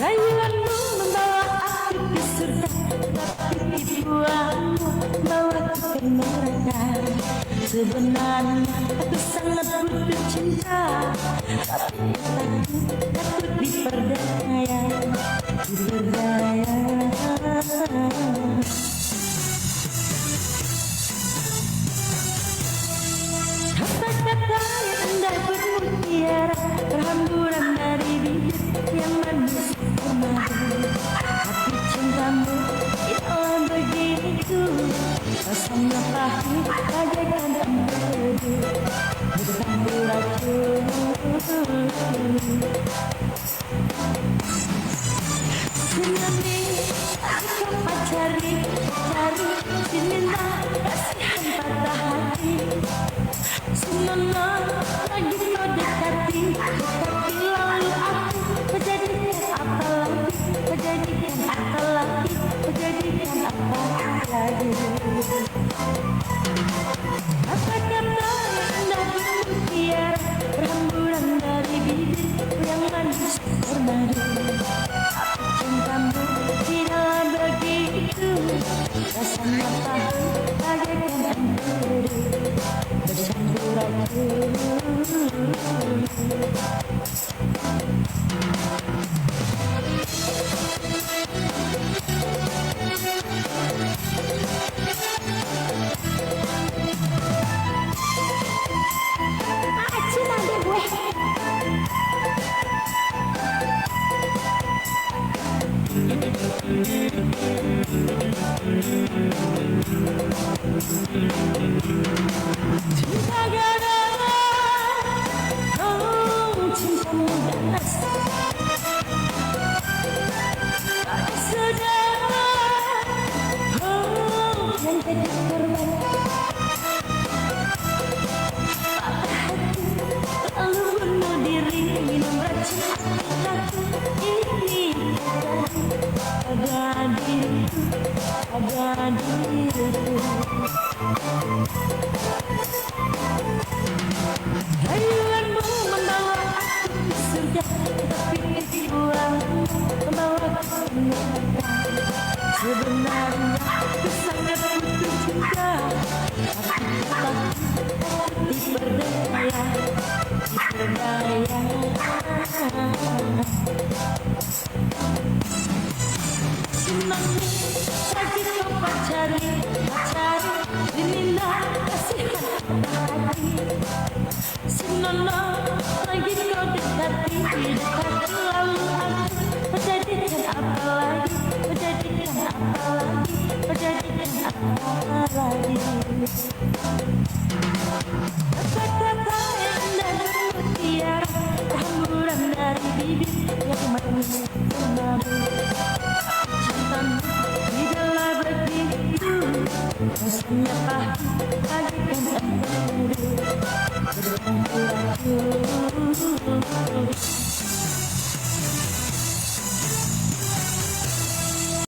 Rayuanmu membawa aku ke surga, tapi tipuanmu membawaku ke neraka. Sebenarnya aku sangat butuh cinta, tapi takut diperdaya, diperdaya. Kata-kata yang indah bermutiara, berhamburan dari bibir yang manis kemari. Hati cintamu itulah begitu, rasanya pahit bagaikan empedu, bercampur racun. Tsunami aku pacari, cari diminta kasihan patah hati. Semana lagi kau dekati, tetapi lalu aku menjadikan apa lagi, menjadikan apa lagi, menjadikan apa lagi. Kata-kata yang indah bermutiara, berhamburan dari bibirku yang manis bermadu. Tapi cintamu tidaklah begitu, rasanya pahit bagaikan empedu, bercampur racun. Cinta deh gue. Cinta gara-gara cintamu ganas, tak saudara yang jadi korban. Patah hati lalu bunuh diri, minum racun aku ini. Ada diriku, ada diriku. Rayuanmu membawa aku ke surga, tapi tipuanmu membawaku ke neraka. Sebenarnya aku sangat butuh cinta, tapi takut diperdaya, diperdaya. Tsunami lagi kau pacari, pacari diminta kasihan hati. Sinono lagi kau dekati, dekati lalu aku menjadikan apa lagi, menjadikan apa lagi, menjadikan apa lagi. Kata-kata yang indah bermutiara, berhamburan dari bibir yang manis bermadu. Cintamu tidaklah begitu, rasanya pahit bagaikan empedu, bercampur racun.